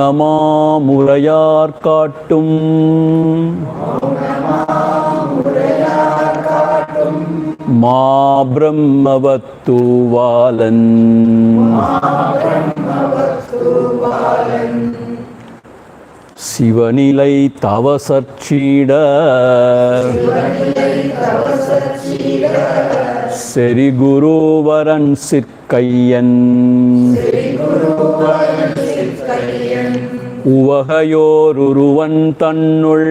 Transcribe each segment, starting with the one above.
மௌனமாமுரையார் காட்டும் மாபிரம்மவத்துவாலன் சிவநிலை தவசற்சீட செரிகுருவரன் சிற்கையன் உவகையோருருவன் தன்னுள்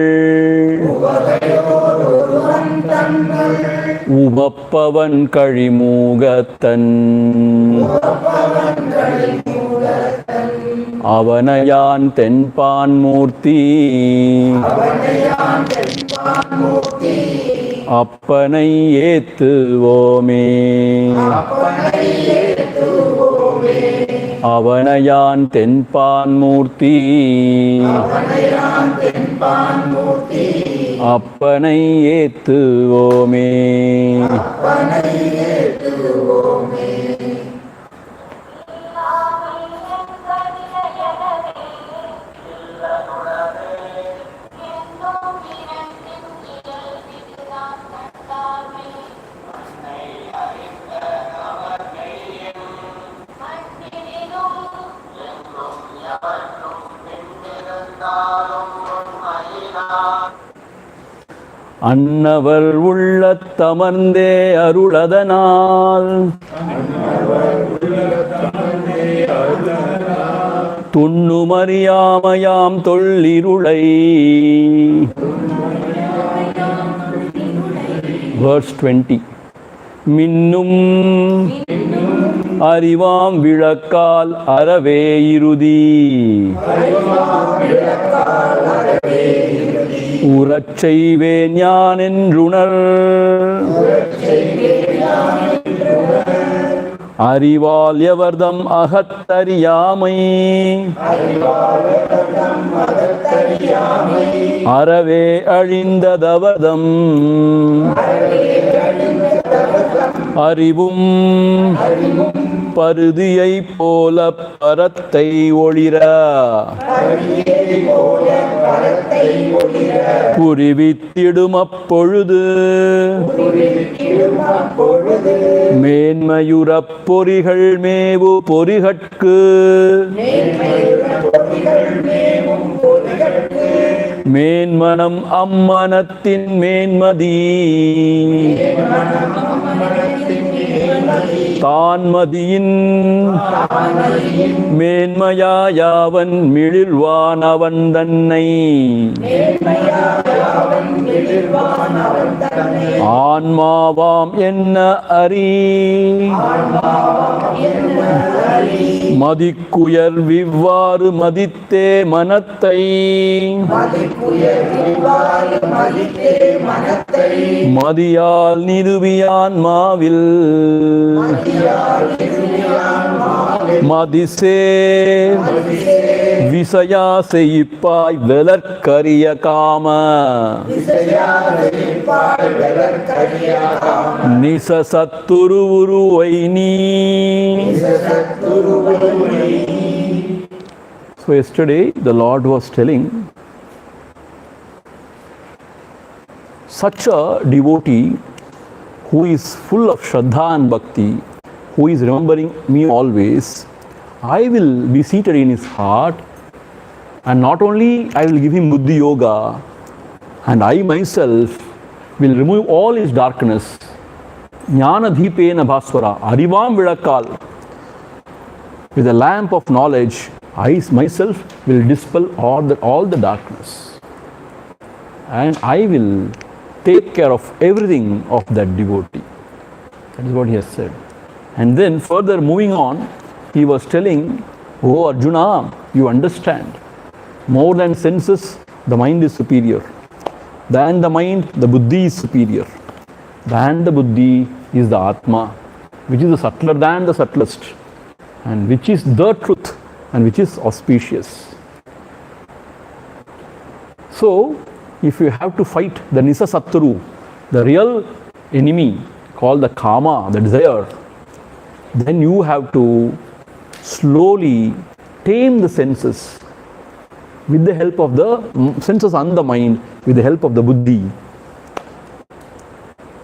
உவப்பவன் கழிமூகத்தன் அவனையான் தென்பான் மூர்த்தி அப்பனை ஏத்துவோமே அவனையான் தென்பான் மூர்த்தி அப்பனை ஏத்துவோமே. அன்னவர் உள்ளத்தமர்ந்தே அருளதனால் துண்ணுமறியாமையாம் தொல்லிருளை. Verse 20. மின்னும் அறிவாம் விளக்கால் அறவே இறுதி உறச்செய்வேன் யான் என்றுணர் அறிவால் எவர்தம் அகத்தறியாமை அறவே அழிந்ததவதம் அறிவும் பருதியை போல பரத்தை ஒளிர புரிவித்திடும் அப்பொழுது மேன்மையுறப் பொறிகள் மேவு பொறிகட்கு மேன்மனம் அம்மனத்தின் மேன்மதி தான்மதியின் மேன்மையாயவன் மிளிர்வான் அவன் தன்னை ஆன்மாவாம் என்ன அறி மதிக்குயர் விவ்வாறு மதித்தே மனத்தை மதியால் நிறுவியான்மாவில் மதிசே விசயா செய்ப்பாய் வெலற்கரிய காம நிசசத்துரு உருவை நீ. So yesterday the Lord was telling such a devotee who is full of Shraddha and Bhakti, who is remembering me always, I will be seated in his heart, and not only I will give him Buddhi Yoga, and I myself will remove all his darkness. Jnana Deepena Bhaswara, Arivam Vidakkal, with a lamp of knowledge, I myself will dispel all the darkness, and I will take care of everything of that devotee. That is what he has said. And then further moving on, he was telling, oh Arjuna, you understand, more than senses, the mind is superior. Than the mind, the buddhi is superior. Than the buddhi is the Atma, which is the subtler than the subtlest, and which is the truth, and which is auspicious. So, if you have to fight the Nisa Satturu, the real enemy called the Kama, the desire, then you have to slowly tame the senses with the help of the senses and the mind, with the help of the buddhi.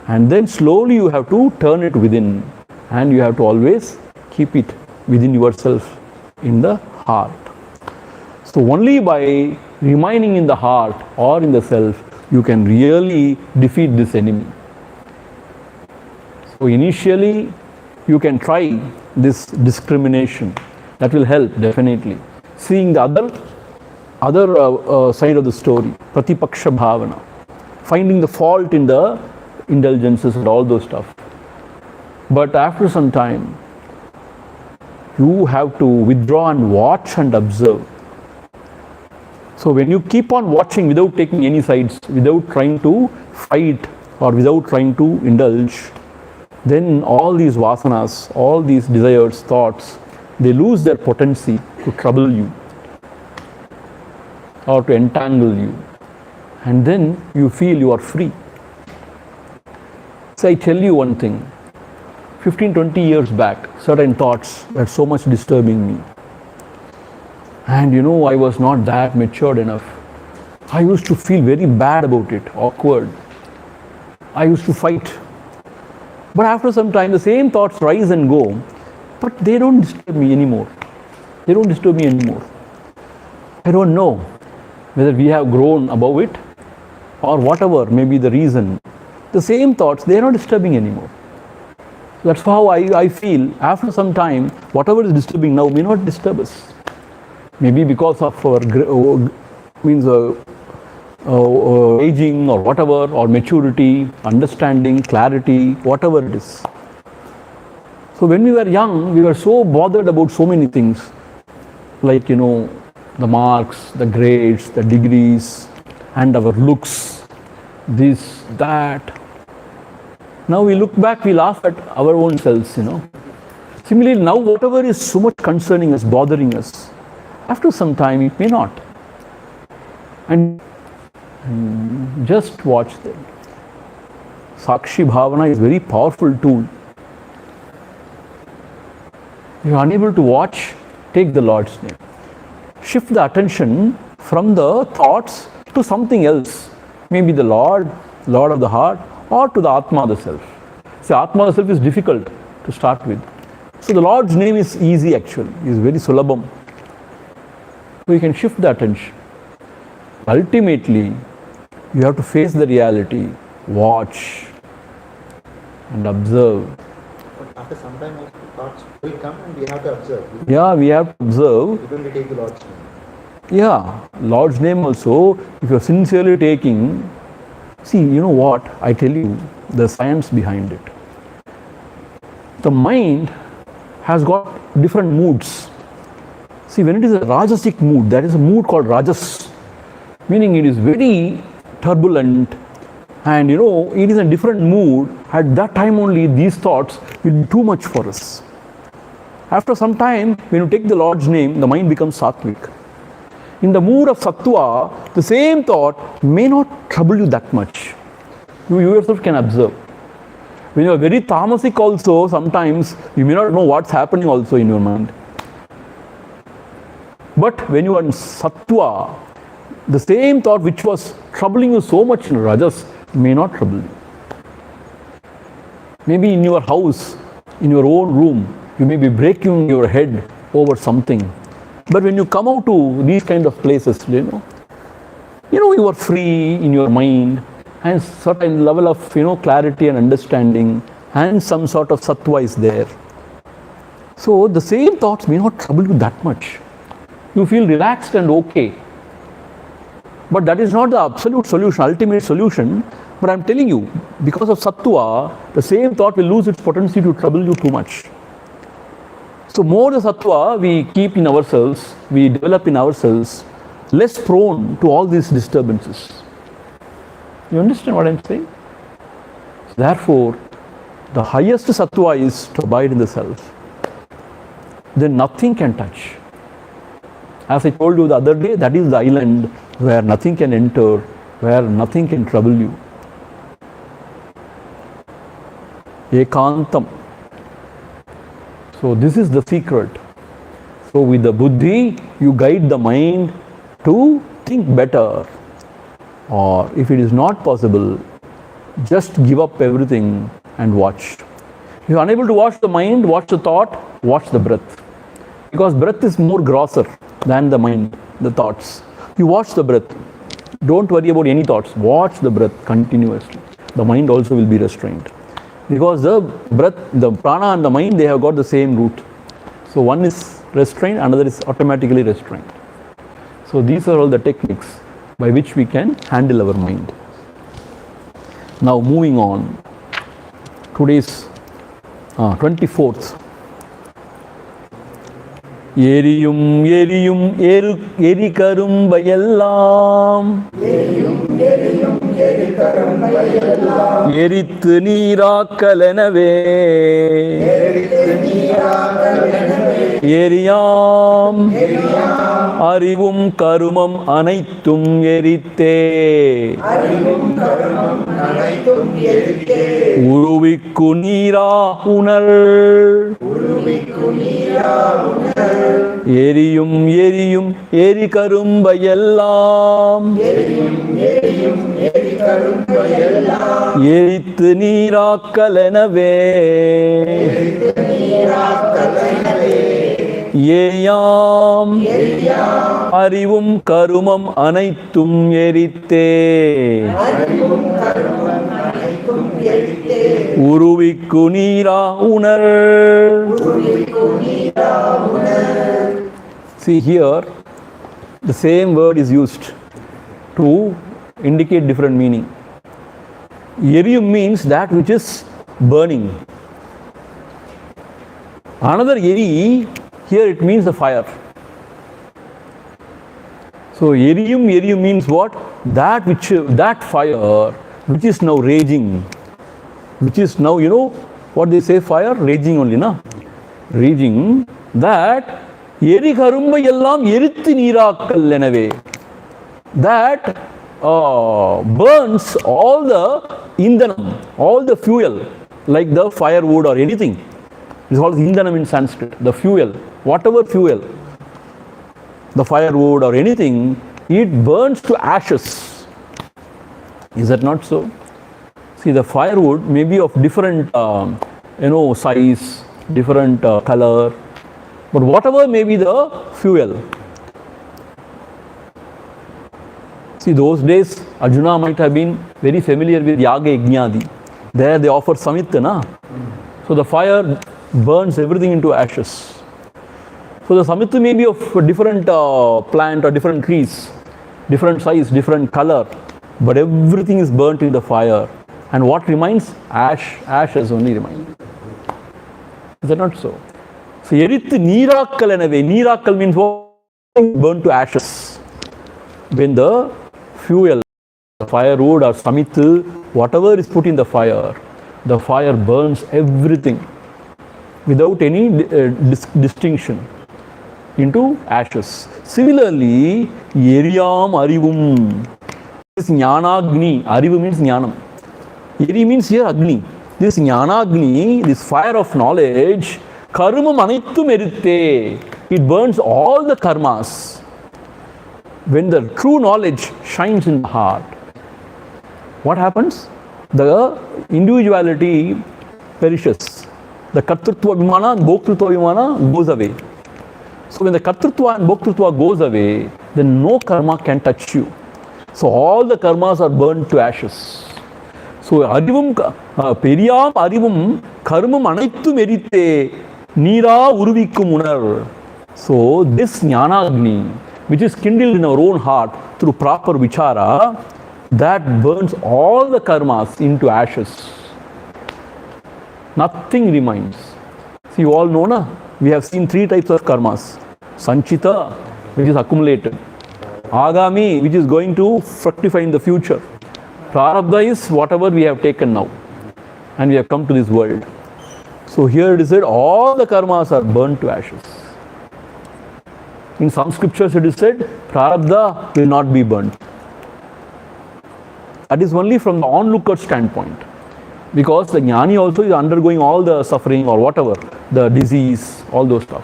And then slowly you have to turn it within, and you have to always keep it within yourself, in the heart. So only by remaining in the heart or in the self, you can really defeat this enemy. So initially, you can try this discrimination. That will help definitely. Seeing the other side of the story, pratipaksha bhavana, finding the fault in the indulgences and all those stuff. But after some time, you have to withdraw and watch and observe. So when you keep on watching without taking any sides, without trying to fight or without trying to indulge, then all these vasanas, all these desires, thoughts, they lose their potency to trouble you or to entangle you. And then you feel you are free. So I tell you one thing, 15-20 years back, certain thoughts were so much disturbing me. And I was not that matured enough. I used to feel very bad about it, awkward. I used to fight. But after some time, the same thoughts rise and go, but they don't disturb me anymore. They don't disturb me anymore. I don't know whether we have grown above it or whatever may be the reason. The same thoughts, they are not disturbing anymore. That's how I feel. After some time, whatever is disturbing now may not disturb us. Maybe because of our aging or whatever, or maturity, understanding, clarity, whatever it is. So when we were young, we were so bothered about so many things, like the marks, the grades, the degrees, and our looks, this, that. Now we look back, we laugh at our own selves, Similarly, now whatever is so much concerning us, bothering us, after some time it may not. And just watch them. Sakshi Bhavana is a very powerful tool. If you are unable to watch, take the Lord's name. Shift the attention from the thoughts to something else. Maybe the Lord of the heart, or to the Atma, the self. See, Atma, the self is difficult to start with. So the Lord's name is easy actually, is very sulabham. So you can shift the attention. Ultimately, you have to face the reality, watch and observe. But after some time, also thoughts will come and we have to observe. Yeah, we have to observe. Even we take the Lord's name. Yeah, Lord's name also, if you are sincerely taking, see, you know what, I tell you, the science behind it. The mind has got different moods. See, when it is a rajasic mood, that is a mood called rajas, meaning it is very turbulent, and it is a different mood. At that time only, these thoughts will be too much for us. After some time, when you take the Lord's name, the mind becomes sattvic. In the mood of sattva, the same thought may not trouble you that much. You yourself can observe. When you are very tamasic also, sometimes you may not know what's happening also in your mind. But when you are in sattva, the same thought which was troubling you so much in rajas may not trouble you. Maybe in your house, in your own room, you may be breaking your head over something. But when you come out to these kind of places, you are free in your mind, and certain level of clarity and understanding, and some sort of sattva is there. So the same thoughts may not trouble you that much. You feel relaxed and okay. But that is not the absolute solution, ultimate solution. But I am telling you, because of sattva, the same thought will lose its potency to trouble you too much. So more the sattva we keep in ourselves, we develop in ourselves, less prone to all these disturbances. You understand what I am saying? Therefore, the highest sattva is to abide in the self. Then nothing can touch. As I told you the other day, that is the island where nothing can enter, where nothing can trouble you. Ekantam. So this is the secret. So with the buddhi, you guide the mind to think better, or if it is not possible, just give up everything and watch. If you are unable to watch the mind, watch the thought, watch the breath. Because breath is more grosser than the mind, the thoughts. You watch the breath. Don't worry about any thoughts. Watch the breath continuously. The mind also will be restrained. Because the breath, the prana and the mind, they have got the same root. So one is restrained, another is automatically restrained. So these are all the techniques by which we can handle our mind. Now moving on. Today's 24th. எரியும் எரியும் எரிகரும்பையெல்லாம் எரித்து நீராக்கலெனவே எரியாம் அறிவும் கருமம் அனைத்தும் எரித்தே உருவிக்கு நீரா உணர் எரியும் எரியும் எரிகரும்பையெல்லாம் எரித்து நீராக்கலெனவே எரியாம் அறிவும் கருமம் அனைத்தும் எரித்தே உருவிக்கு நீரா உணர். See here, the same word is used to indicate different meaning. Eriyum means that which is burning. Another eri, here it means the fire. So eriyum means what? That fire which is now raging, which is now, you know what they say, fire raging only, na? Raging, that எரிகரும்பையெல்லாம் எரித்து நீராக்கல் எனவே, that burns all the indhanam, all the fuel, like the firewood or anything. It's called indhanam in Sanskrit, the fuel, whatever fuel, the firewood or anything, it burns to ashes. Is that not so? See, the firewood may be of different size, different color, but whatever may be the fuel. See, those days Arjuna might have been very familiar with Yaga Yajnadi. There they offer Samitana. So the fire burns everything into ashes. So the Samita may be of different plant or different trees, different size, different color, but everything is burnt in the fire. And what remains? Ashes only remain. Is that not so? So, erithu neerakkal enave. Neerakkal means what? Burnt to ashes. When the fuel, the firewood or samithu, whatever is put in the fire burns everything without any distinction into ashes. Similarly, eriyam arivum. This jnanagni. Arivu means jnanam. Eri means here Agni. This Jnanagni, this fire of knowledge, karmam anittum eritte. It burns all the karmas. When the true knowledge shines in the heart, what happens? The individuality perishes. The kartrutva vimana and bhoktrutva vimana goes away. So when the kartrutva and bhoktrutva goes away, then no karma can touch you. So all the karmas are burned to ashes. So arivum periyam arivum karmam anaithum erithe neera uruvikkum unar. So this jnanagni, which is kindled in our own heart through proper vichara, that burns all the karmas into ashes. Nothing remains. See, you all know, na? We have seen 3 types of karmas. Sanchita, which is accumulated. Agami, which is going to fructify in the future. Prarabdha is whatever we have taken now, and we have come to this world. So here it is said all the karmas are burnt to ashes. In some scriptures it is said Prarabdha will not be burnt. That is only from the onlooker standpoint, because the jnani also is undergoing all the suffering or whatever, the disease, all those stuff.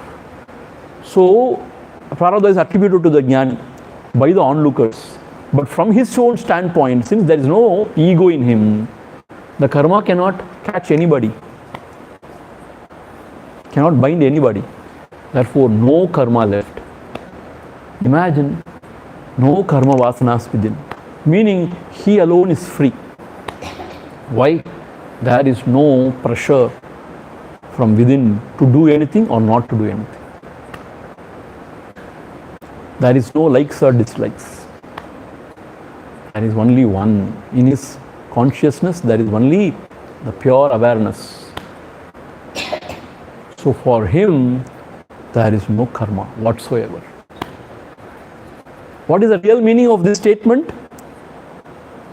So Prarabdha is attributed to the jnani. by the onlookers. But from his own standpoint, since there is no ego in him, the karma cannot catch anybody, cannot bind anybody. Therefore, no karma left. Imagine, no karma vasanas within, meaning he alone is free. Why? There is no pressure from within to do anything or not to do anything. There is no likes or dislikes. There is only one. In his consciousness, there is only the pure awareness. So for him, there is no karma whatsoever. What is the real meaning of this statement?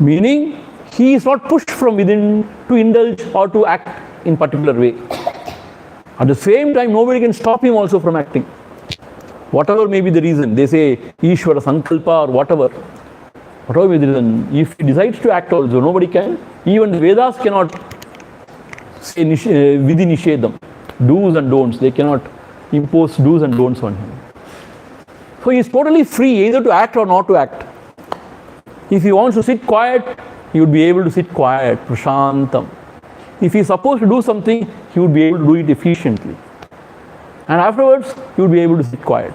Meaning, he is not pushed from within to indulge or to act in particular way. At the same time, nobody can stop him also from acting. Whatever may be the reason, they say Ishvara Sankalpa or whatever may be the reason, if he decides to act also, nobody can. Even the Vedas cannot say Vidhi Nishedam, do's and don'ts. They cannot impose do's and don'ts on him. So he is totally free either to act or not to act. If he wants to sit quiet, he would be able to sit quiet, prashantam. If he is supposed to do something, he would be able to do it efficiently. And afterwards, he would be able to sit quiet.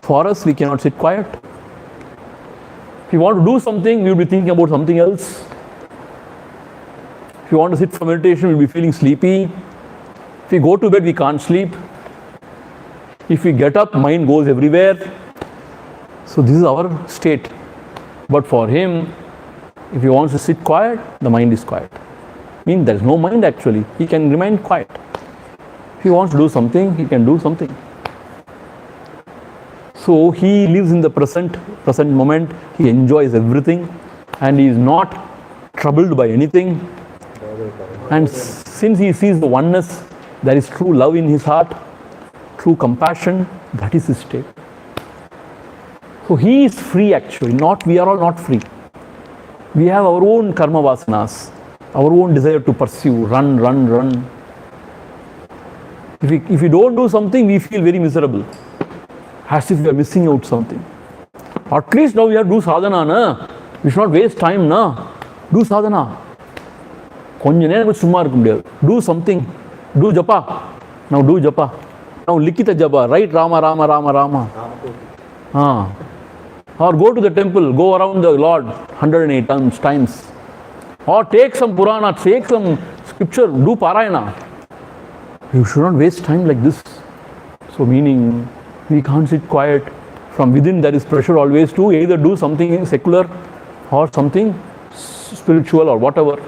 For us, we cannot sit quiet. If we want to do something, we will be thinking about something else. If we want to sit for meditation, we will be feeling sleepy. If we go to bed, we can't sleep. If we get up, mind goes everywhere. So this is our state. But for him, if he wants to sit quiet, the mind is quiet. Means there is no mind actually. He can remain quiet. If he wants to do something, he can do something. So he lives in the present moment. He enjoys everything and he is not troubled by anything. And since he sees the oneness, there is true love in his heart, true compassion, that is his state. So he is free actually, we are all not free. We have our own karma vasanas, our own desire to pursue, run. If we don't do something, we feel very miserable, as if we are missing out something. At least now we have to do sadhana, na? We should not waste time, na? Do sadhana. Do something. Do japa. Now do japa. Now likita japa. Write Rama, Rama, Rama, Rama. Or go to the temple, go around the Lord 108 times. Or take some Purana, take some scripture, do Parayana. You should not waste time like this. So meaning, we can't sit quiet. From within there is pressure always to either do something secular or something spiritual or whatever.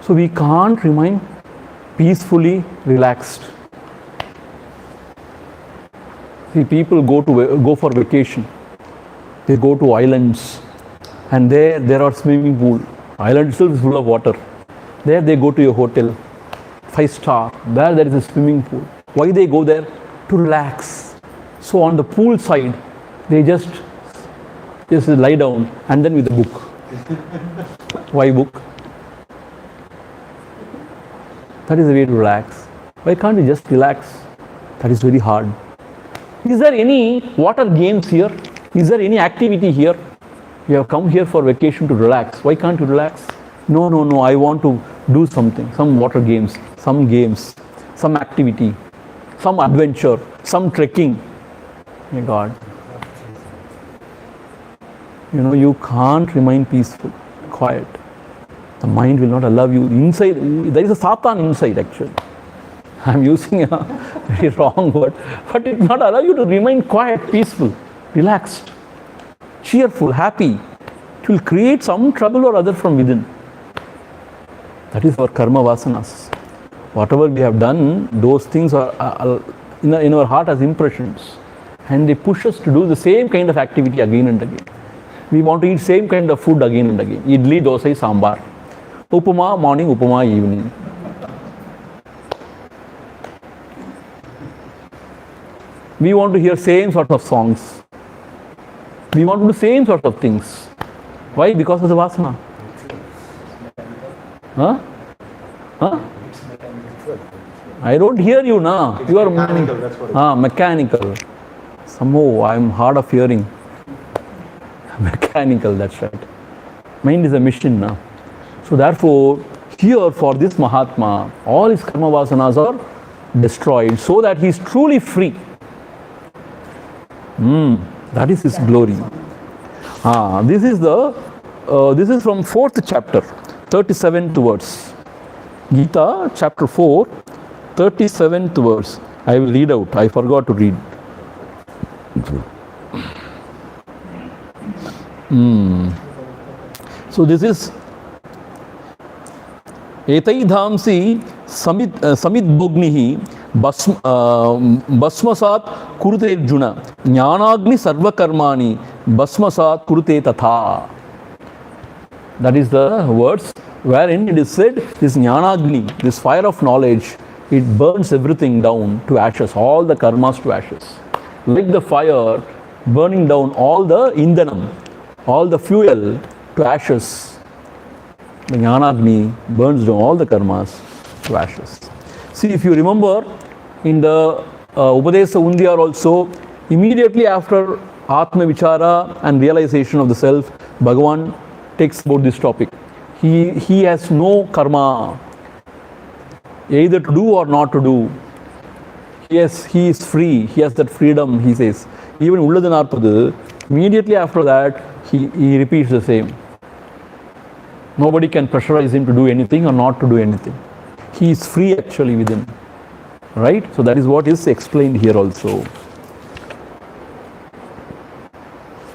So we can't remain peacefully relaxed. See, people go for vacation. They go to islands and there are swimming pool. Island itself is full of water. There they go to a hotel, 5-star. There is a swimming pool. Why they go there? To relax. So on the pool side, they just lie down and then with a book. Why book? That is the way to relax. Why can't you just relax? That is very hard. Is there any water games here? Is there any activity here? You have come here for vacation to relax. Why can't you relax? No, I want to do something. Some water games, some activity, some adventure, some trekking. My God. You can't remain peaceful, quiet. The mind will not allow you. Inside, there is a Satan inside actually. I am using a very wrong word, but it will not allow you to remain quiet, peaceful, relaxed, cheerful, happy. It will create some trouble or other from within. That is our karma vasanas. Whatever we have done, those things are in our heart as impressions. And they push us to do the same kind of activity again and again. We want to eat same kind of food again and again. Idli, dosa, sambar. Upama morning, upama evening. We want to hear same sort of songs. We want to do same sort of things. Why? Because of the vasana. Huh? I don't hear you now. You are mechanical. mechanical. Somehow I am hard of hearing. Mechanical, that's right. Mind is a machine now. So therefore, here for this Mahatma, all his karma vasanas are destroyed so that he is truly free. That is his glory. This is from 4th chapter, 37th verse. Geeta, chapter 4, 37th verse. I will read out. I forgot to read. So this is Etaidhamsi samit bhognihi basmasat kurute juna jnanagni sarva karmani basmasat kurute tatha. That is the words wherein it is said, this jnanagni, this fire of knowledge, it burns everything down to ashes, all the karmas to ashes. Like the fire burning down all the indhanam, all the fuel to ashes. The Jnanagni burns down all the karmas to ashes. See, if you remember in the Upadesa Undiyar also, immediately after Atma Vichara and realization of the self, Bhagavan takes about this topic. He has no karma, either to do or not to do. Yes, he is free. He has that freedom, he says. Even Ulladhanarpadu, immediately after that, he repeats the same. Nobody can pressurize him to do anything or not to do anything. He is free actually within. Right? So that is what is explained here also.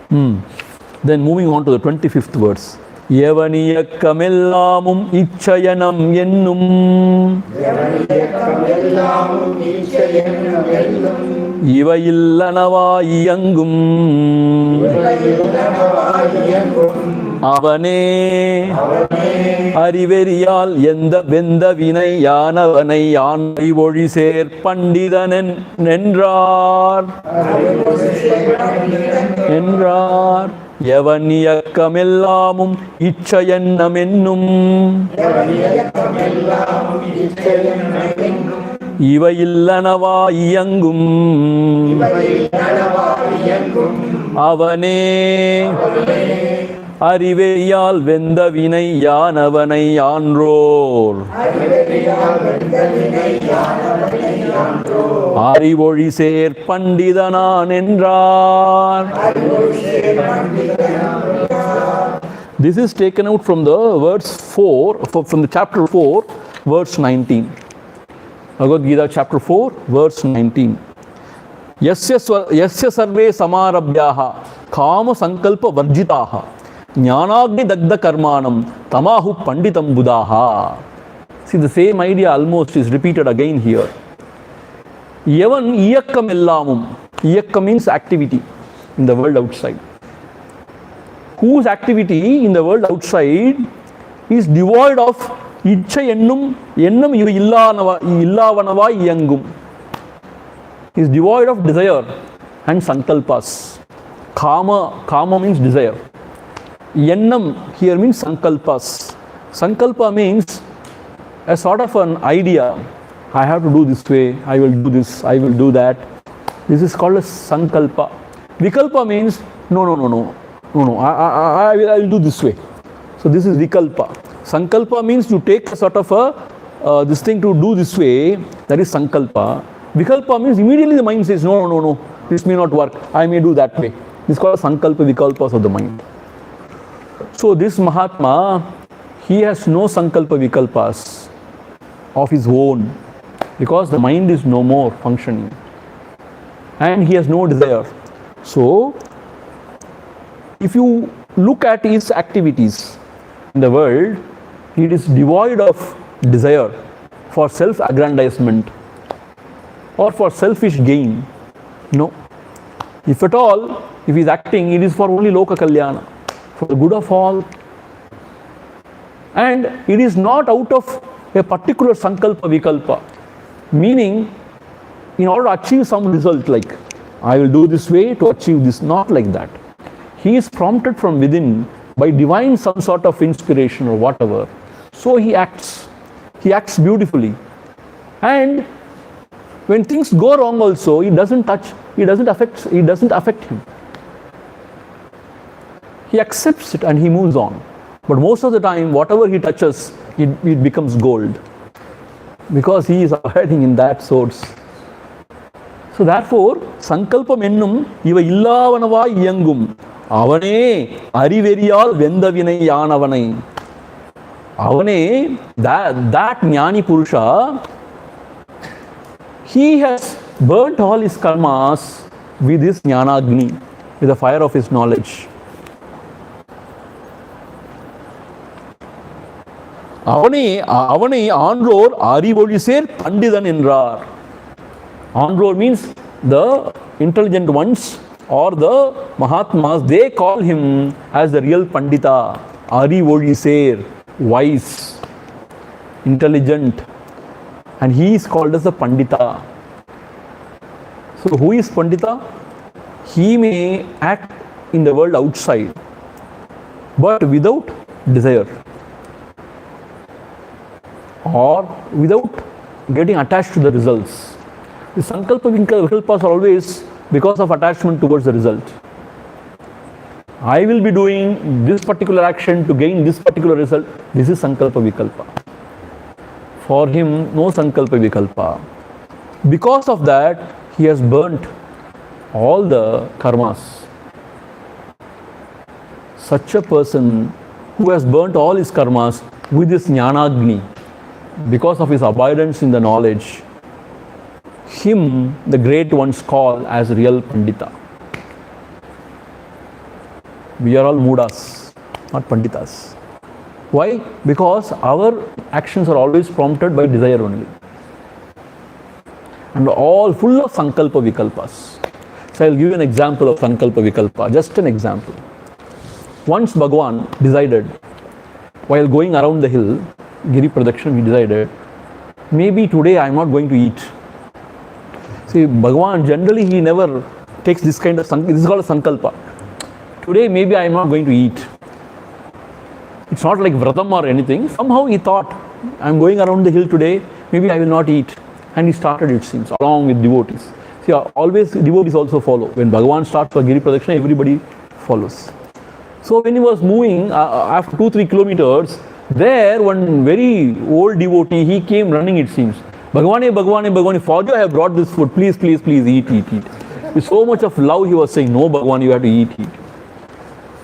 Then moving on to the 25th verse. Yavaniyakkamellamum ichayanam yennum ivayillanavayiyangum அவனே அறிவெறியால் எந்த வெந்த வினை யானவனை யானை ஒழி சேர் பண்டிதன் என்றார் எவன் இயக்கமெல்லாமும் இச்சையெண்ணம் என்னும் இவையில்லனவா இயங்கும் அவனே அறிவெறியால் வெந்த வினை யானவனை யான்றோர் அறிவொழி சேர் பண்டிதனான் என்றார். This is taken out from the verse 4, from the chapter 4, verse 19. Bhagavad Gita chapter 4, verse 19. Yasya sarve samarabhyaha kama sankalpa varjitaha jnanagni dagda karmanam tamahu panditam buddhaha. See, the same idea almost is repeated again here. Yavan iyakkam ellamum. Iyakkam means activity in the world outside. Whose activity in the world outside is devoid of ichcha ennum iva illavanava iyangum. Is devoid of desire and sankalpas. Kama means desire. Yennam here means sankalpas. Sankalpa means a sort of an idea. I have to do this way, I will do this, I will do that. This is called as sankalpa. Vikalpa means no, I will do this way. So this is vikalpa. Sankalpa means you take a sort of this thing to do this way, that is sankalpa. Vikalpa means immediately the mind says, no, this may not work, I may do that way. This is called sankalpa vikalpas of the mind. So this Mahatma, he has no sankalpa vikalpas of his own, because the mind is no more functioning and he has no desire. So if you look at his activities in the world, it is devoid of desire for self-aggrandizement or for selfish gain. No. If at all, if he is acting, it is for only loka kalyana, for the good of all. And it is not out of a particular sankalpa vikalpa, meaning in order to achieve some result, like I will do this way to achieve this, not like that. He is prompted from within by divine some sort of inspiration or whatever. So he acts beautifully. And when things go wrong also, it doesn't affect him. he accepts it and he moves on. But most of the time, whatever he touches, it becomes gold. Because he is abiding in that source. So therefore, Sankalpam ennum iva illavanavai iyangum. Avane ariveriyal vendavinai yanavanai. Avane, that Jnani Purusha, he has burnt all his karmas with his Jnanagni, with the fire of his knowledge. Avane Andror Arivolisir Pandidan Indrar. Andror means the intelligent ones or the Mahatmas, they call him as the real Pandita. Arivolisir, wise, intelligent, and he is called as the Pandita. So who is Pandita? He may act in the world outside, but without desire or without getting attached to the results. The Sankalpa Vikalpas are always because of attachment towards the result. I will be doing this particular action to gain this particular result. This is Sankalpa Vikalpa. For him, no Sankalpa Vikalpa. Because of that, he has burnt all the karmas. Such a person who has burnt all his karmas with his Jnanagni, because of his abidance in the knowledge, him the great ones call as real Pandita. We are all Mudas, not Panditas. Why? Because our actions are always prompted by desire only. And all full of Sankalpa Vikalpas. So I will give you an example of Sankalpa Vikalpa, just an example. Once Bhagavan decided, while going around the hill, Giri Pradakshina, he decided, maybe today I am not going to eat. See, Bhagavan generally he never takes this kind of, this is called a Sankalpa. Today maybe I am not going to eat. It's not like Vratam or anything. Somehow he thought, I am going around the hill today, maybe I will not eat. And he started, it seems, along with devotees. See, always devotees also follow. When Bhagavan starts for Giri Pradakshina, everybody follows. So when he was moving, after 2-3 kilometers, there one very old devotee, he came running, it seems. Bhagavane, for you I have brought this food, please, eat. With so much of love he was saying, no Bhagavan, you have to eat.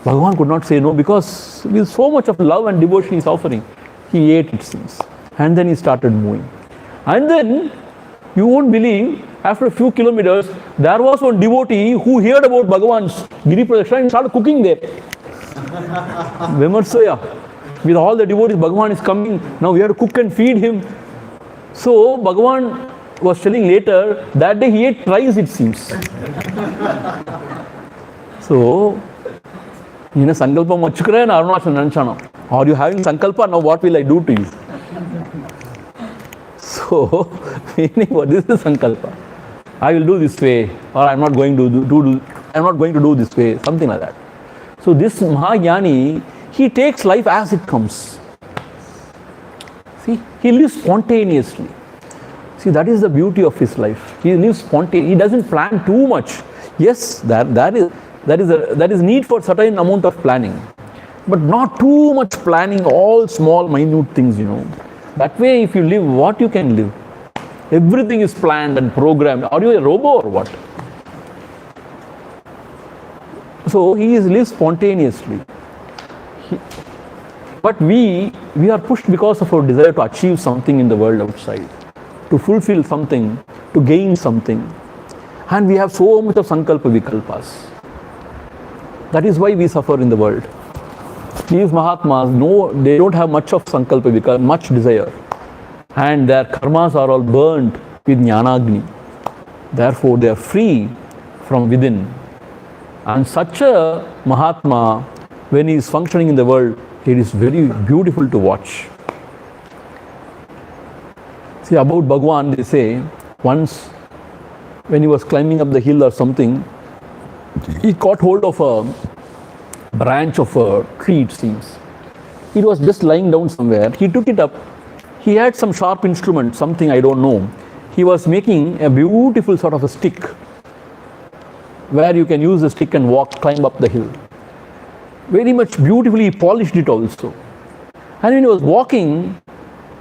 Bhagavan could not say no because with so much of love and devotion he is offering. He ate, it seems. And then he started moving. And then, you won't believe, after a few kilometers, there was one devotee who heard about Bhagavan's Giri Pradakshina and started cooking there. Vimarsaya. With all the devotees, Bhagavan is coming. Now we have to cook and feed him. So Bhagavan was telling later, that day he ate thrice, it seems. So, are you having Sankalpa? Now what will I do to you? So, meaning what? This is Sankalpa. I will do this way, or I am not going to do this way, something like that. So this Mahajnani, he takes life as it comes. See, he lives spontaneously. See, that is the beauty of his life. He lives spontaneously. He doesn't plan too much. Yes, that is need for certain amount of planning, but not too much planning. All small, minute things, That way, if you live, what you can live? Everything is planned and programmed. Are you a robot or what? So he lives spontaneously. But we are pushed because of our desire to achieve something in the world outside, to fulfill something, to gain something. And we have so much of Sankalpa Vikalpas. That is why we suffer in the world. These Mahatmas, they don't have much of Sankalpa Vikalpa, much desire. And their karmas are all burnt with Jnanagni. Therefore, they are free from within. And such a Mahatma, when he is functioning in the world, it is very beautiful to watch. See, about Bhagavan, they say, once when he was climbing up the hill or something, he caught hold of a branch of a tree, it seems. It was just lying down somewhere. He took it up. He had some sharp instrument, something I don't know. He was making a beautiful sort of a stick where you can use the stick and climb up the hill. very much beautifully, he polished it also. And when he was walking,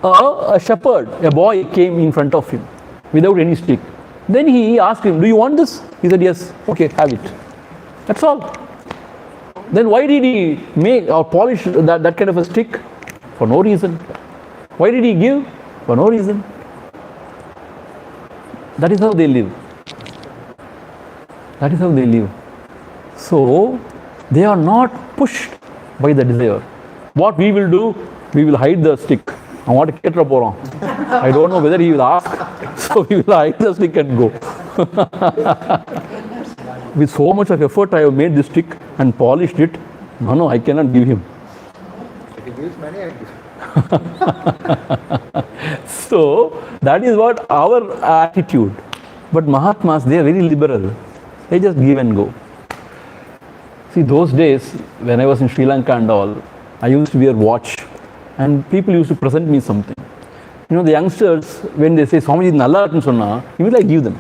a shepherd, a boy came in front of him without any stick. Then he asked him, do you want this? He said, yes. Okay, have it. That's all. Then why did he make or polish that kind of a stick? For no reason. Why did he give? For no reason. That is how they live. That is how they live. So, they are not pushed by the desire. What we will do, we will hide the stick. I want to cater for him. I don't know whether he will ask. So, we will hide the stick and go. With so much of effort, I have made this stick and polished it. No, I cannot give him. If he gives money, I give. So, that is what our attitude. But Mahatmas, they are very liberal. They just give and go. See, those days, when I was in Sri Lanka and all, I used to wear watch. And people used to present me something. You know, the youngsters, when they say, Swamiji, nalla irukku sonna, immediately I give them.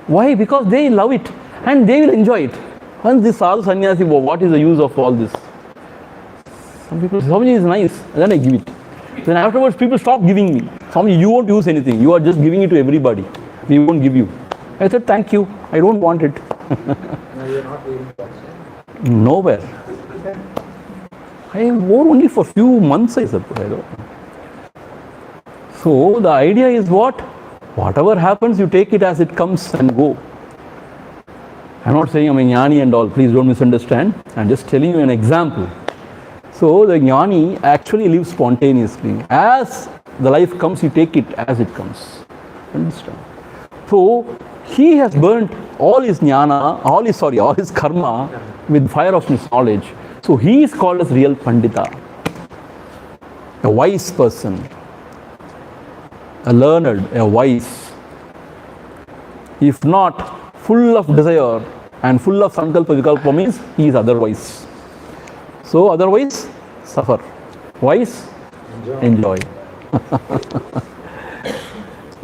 Why? Because they love it. And they will enjoy it. Once this sadhu sannyasi, what is the use of all this? Some people say, Swamiji is nice, and then I give it. Then afterwards, people stop giving me. Swamiji, you won't use anything. You are just giving it to everybody. We won't give you. I said, thank you. I don't want it. Now you are not wearing watch. Nowhere. I wore only for few months, I suppose. I don't know. So the idea is what? Whatever happens, you take it as it comes and go. I'm not saying I'm a jnani and all, please don't misunderstand. I'm just telling you an example. So the jnani actually lives spontaneously. As the life comes, you take it as it comes. Understand? So he has burnt all his jnana, all his karma with fire of his knowledge. So he is called as real Pandita, a wise person, a learned, a wise. If not, full of desire and full of sankalpa vikalpa means he is otherwise. So otherwise, suffer. Wise, enjoy.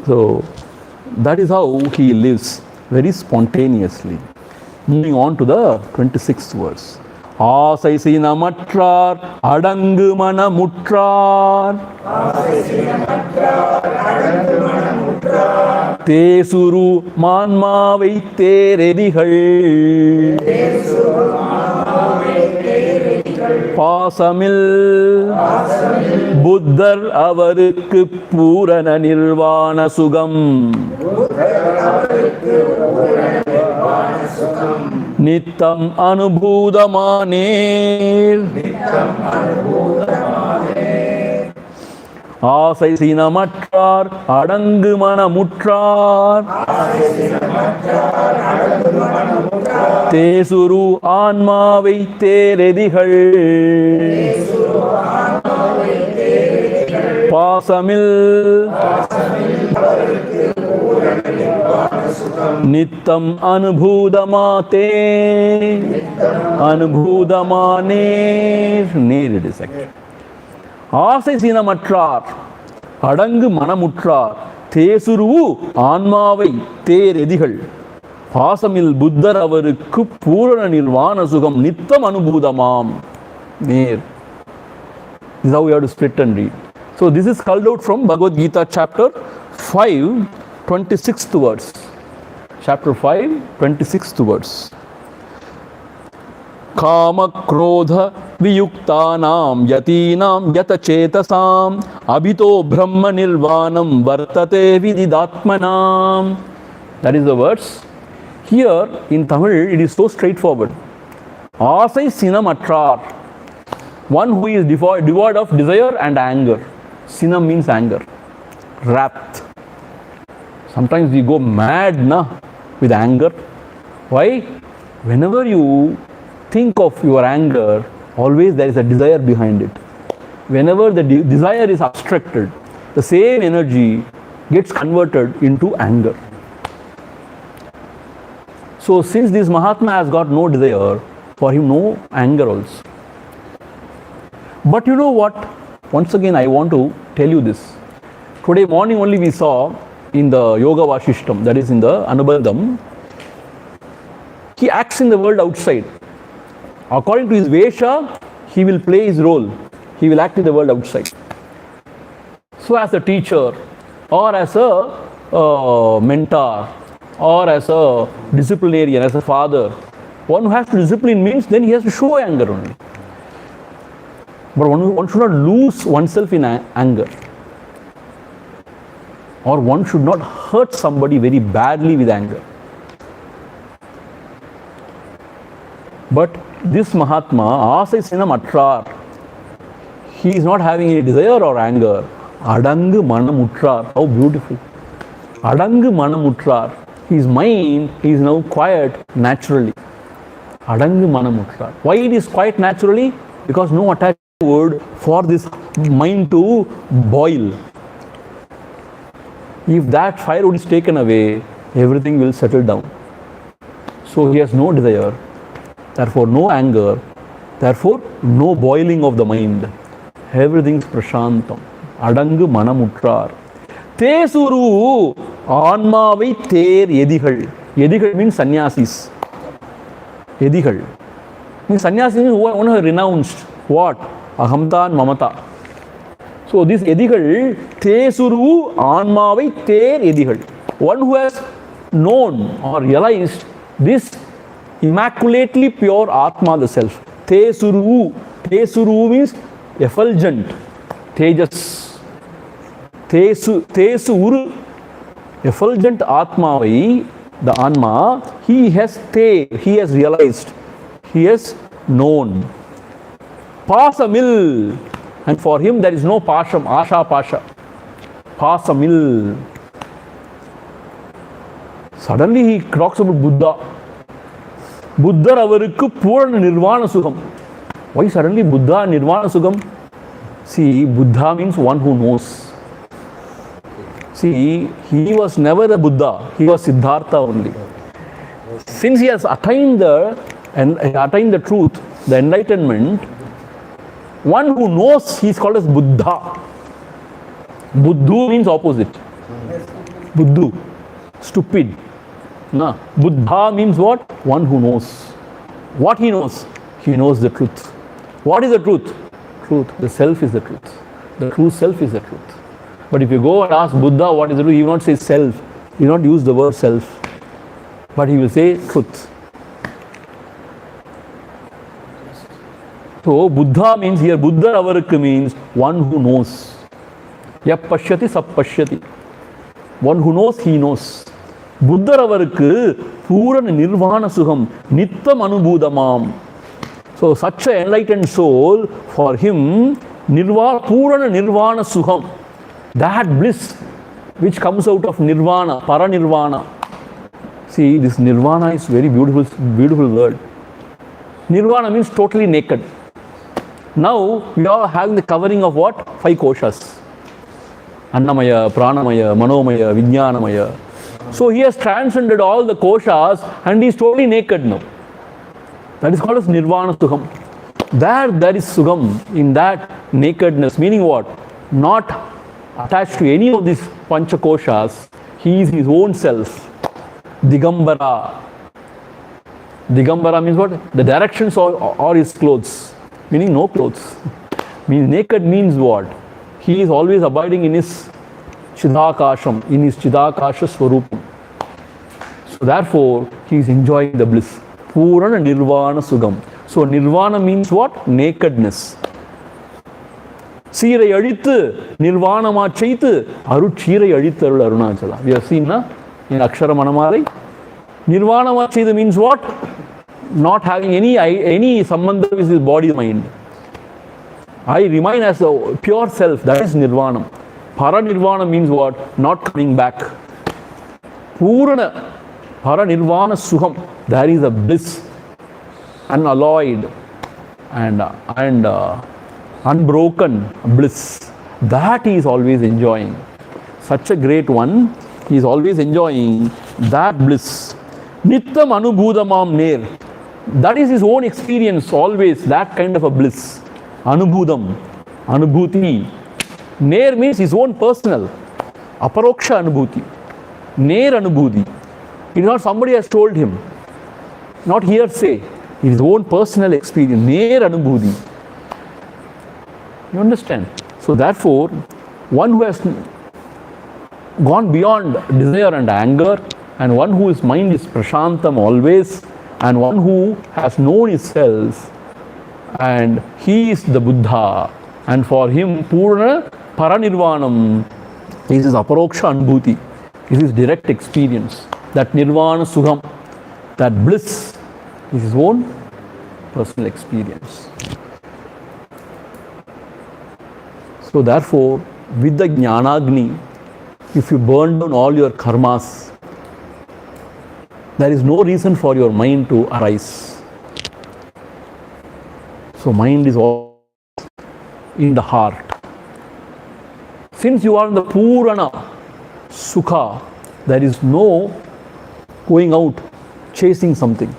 So that is how he lives, very spontaneously. Moving on to the 26th verse. ஆசை சினமற்றார் அடங்கு மனமுற்றார் தேசுரு மான்மாவை தேரெதிகள் பாசமில் புத்தர் அவருக்கு பூரண நிர்வாண சுகம் நித்தம் அனுபூதமானேர் ஆசை சினமற்றார் அடங்கு மனமுற்றார் தேசுரு ஆன்மாவை தேரெதிகள் பாசமில் நித்தம் அனுபூதமாதே அனுபூதமானே நேரிடு சக்தி ஆசை சினமற்றார் அடங்கு மனமுற்றார் தேசுருவு ஆன்மாவை தேரெதிகள் பாசமில் புத்தர் அவருக்கு பூரண நிர்வாண சுகம் நித்தம் அனுபூதமாம் நேர். This is how we have to split and read. So this is called out from Bhagavad Gita chapter 5, 26th verse. Chapter 5, 26th verse. Kama krodha viyuktanam yatinam yatachetasam abhito brahma nirvanam vartate vididatmanam. That is the verse. Here in Tamil it is so straightforward. Asai sinamatrar. One who is devoid of desire and anger. Sinam means anger, wrath. Sometimes we go mad with anger. Why? Whenever you think of your anger, always there is a desire behind it. Whenever the desire is obstructed, the same energy gets converted into anger. So since this Mahatma has got no desire, for him no anger also. But you know what? Once again I want to tell you this. Today morning only we saw in the Yoga Vashishtam, that is in the Anubandham, he acts in the world outside. According to his Vesha, he will play his role. He will act in the world outside. So as a teacher, or as a mentor, or as a disciplinarian, as a father, one who has to discipline means then he has to show anger only. But one should not lose oneself in anger. Or one should not hurt somebody very badly with anger. But this Mahatma, Asaisinam Atrar, he is not having any desire or anger. Adangu Manamutrar. How beautiful. Adangu Manamutrar. His mind is now quiet naturally. Adangu Manamutrar. Why it is quiet naturally? Because no attached word for this mind to boil. If that firewood is taken away, everything will settle down. So he has no desire, therefore no anger, therefore no boiling of the mind. Everything is prashantam. Adangu manamutrar. Tesuru anmavai ter yedigal. Yedigal means sannyasis. Yedigal means sannyasis means one who has renounced what? Ahamta and mamata. So this yedigal, tesuru anmavai ter yedigal. One who has known or realized this immaculately pure Atma, the self. Tesuru. Tesuru means effulgent. Tejas. Tesur. Effulgent Atmavai, the Anma, he has realized. He has known. Pasamil. And for him there is no pasham, asha pasha. Pasamil. Suddenly he talks about Buddha. Buddha avarukku Purana Nirvana Sukham. Why suddenly Buddha Nirvana Sukham? See, Buddha means one who knows. See, he was never a Buddha. He was Siddhartha only. Since he has attained the truth, the enlightenment, one who knows, he is called as Buddha. Buddhu means opposite. Buddhu, stupid. No. Buddha means what? One who knows. What he knows? He knows the truth. What is the truth? Truth. The self is the truth. The true self is the truth. But if you go and ask Buddha what is the truth, he will not say self. He will not use the word self. But he will say truth. So Buddha means here, Buddha avarukku means one who knows. Yap pashyati sap pashyati. One who knows, he knows. Buddha avarukku Purana Nirvana Sukham Nittam Anubhudamam. So such an enlightened soul, for him, Purana Nirvana Sukham, that bliss which comes out of Nirvana, Paranirvana. See, this Nirvana is very beautiful, beautiful word. Nirvana means totally naked. Now we are having the covering of what? 5 koshas. Annamaya, Pranamaya, Manomaya, Vijnanamaya. So he has transcended all the koshas and he is totally naked now. That is called as Nirvana Sukham. There is Sukham in that nakedness, meaning what? Not attached to any of these Pancha koshas. He is his own self. Digambara. Digambara means what? The directions are his clothes, meaning no clothes. Means naked means what? He is always abiding in his Chidakasham, in his Chidakasha Swarupam. So therefore, he is enjoying the bliss. Purana Nirvana Sugam. So Nirvana means what? Nakedness. Sirai Adithu, Nirvana Machaitu, Aruchirai Adithu Arunachala. We have seen na? In Akshara Manamalai. Nirvana Machaitu means what? Not having any sambandha with his body mind. I remain as a pure self, that is Nirvana. Paranirvana means what? Not coming back. Purana, Paranirvana Sukham, there is a bliss, unalloyed and unbroken bliss. That he is always enjoying. Such a great one, he is always enjoying that bliss. Nittam Anubhudamam Ner. That is his own experience, always, that kind of a bliss. Anubhudam, Anubhuti. Ner means his own personal. Aparoksha Anubhuti. Ner Anubhuti. It is not somebody has told him. Not hearsay. His own personal experience, near anubhuti. You understand? So therefore, one who has gone beyond desire and anger, and one whose mind is prashantam always, and one who has known himself, and he is the Buddha, and for him Purna Paranirvanam is his aparoksha anubhuti, is his direct experience. That nirvana sukham, that bliss is his own personal experience. So therefore, with the jnanagni, if you burn down all your karmas, there is no reason for your mind to arise. So mind is all in the heart. Since you are in the Purana Sukha, there is no going out chasing something,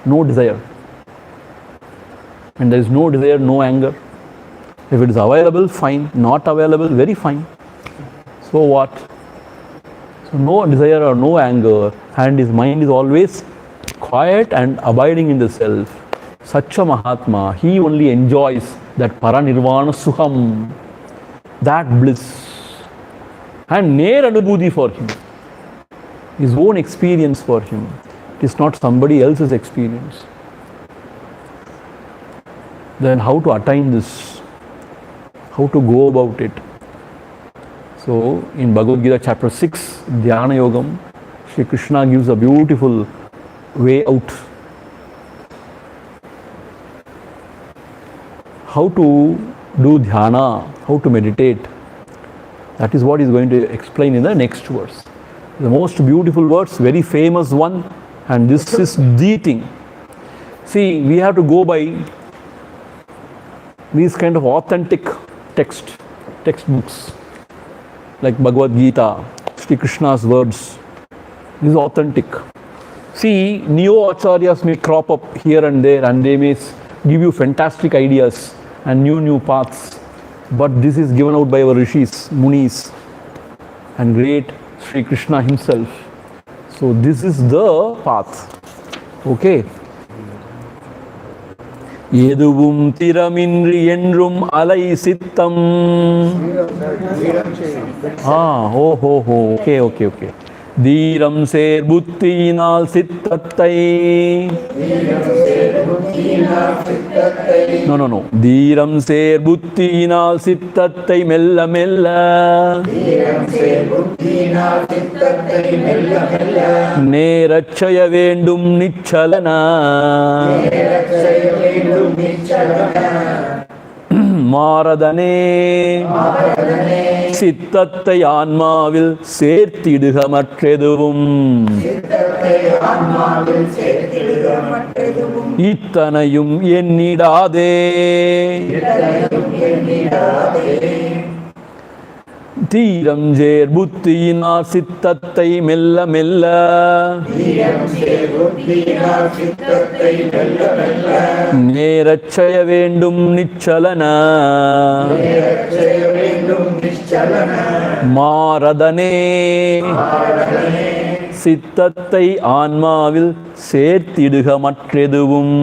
no desire. And there is no desire, no anger. If it is available, fine. Not available, very fine. So what? So no desire or no anger, and his mind is always quiet and abiding in the self. Such a Mahatma, he only enjoys that Paranirvana Sukham, that bliss. And near anubhuti for him, his own experience for him. It is not somebody else's experience. Then how to attain this? How to go about it? So in Bhagavad Gita chapter 6, Dhyana Yogam, Shri Krishna gives a beautiful way out. How to do dhyana, how to meditate. That is what he is going to explain in the next verse. The most beautiful verse, very famous one, and this is the thing. See, we have to go by these kind of authentic textbooks, like Bhagavad Gita, Shri Krishna's words. This is authentic. See, neo acharyas may crop up here and there, and they may give you fantastic ideas and new paths. But this is given out by our rishis, munis, and great Sri Krishna himself. So this is the path. Okay. Yeduvum tiramindri endrum alai sittam. Okay. Dheeram ser buddhinal sittattai. No. Dheeram ser buddhinal sittattai mella mella. Nerachaya vendum nichalana. Maradane சித்தத்தை ஆன்மாவில் சேர்த்திடுக மற்றெதுவும் இத்தனையும் எண்ணிடாதே தீரம் சேர் புத்தியினால் சித்தத்தை மெல்ல மெல்ல நேரச் செய்ய வேண்டும் நிச்சலன மாரதனே சித்தத்தை ஆன்மாவில் சேர்த்திடுக மற்றெதுவும்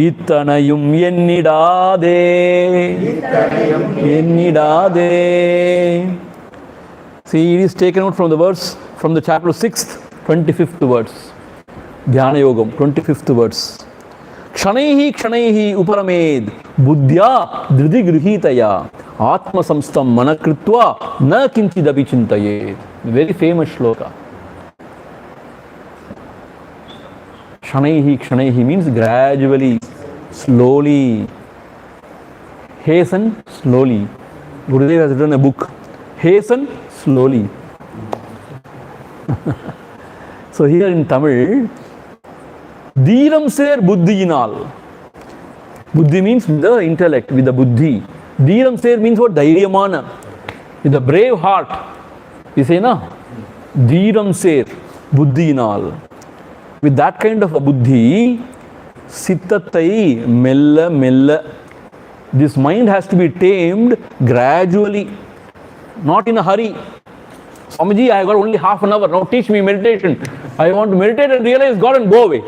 இத்தனையும் எண்ணிடாதே See, it is taken out from the verse from the chapter 6th 25th verse Dhyana Yogam 25th verse Kshanaihi uparamed buddhya dhridi grihitaya Atma samstam manakritva na kinchidapi chintayet. Very famous shloka. Kshanaihi means gradually, slowly. Hasten slowly. Gurudev has written a book. Hasten slowly. So here in Tamil, Dheeram ser buddhinal. Buddhi means with the intellect, with the buddhi. Dheeram ser means what? Dhairyamana. With a brave heart. You say, na? Dheeram ser buddhinal. With that kind of a buddhi, sittattai mella mella. This mind has to be tamed gradually, not in a hurry. Swamiji, I got only half an hour. Now teach me meditation. I want to meditate and realize God and go away.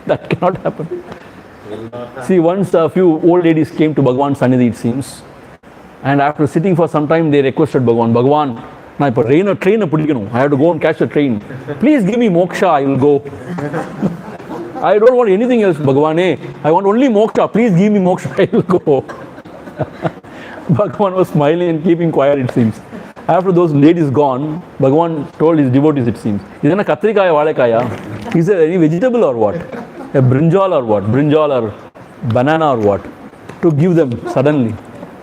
That cannot happen. See, once a few old ladies came to Bhagavan's Sannidhi, it seems. And after sitting for some time, they requested Bhagavan, I have to go and catch a train. Please give me moksha, I will go. I don't want anything else, Bhagavan. I want only moksha. Please give me moksha, I will go. Bhagavan was smiling and keeping quiet, it seems. After those ladies gone, Bhagavan told his devotees, it seems, is there a katrikaya, valekaya? Is there any vegetable or what? A brinjal or what? Brinjal or banana or what? To give them suddenly.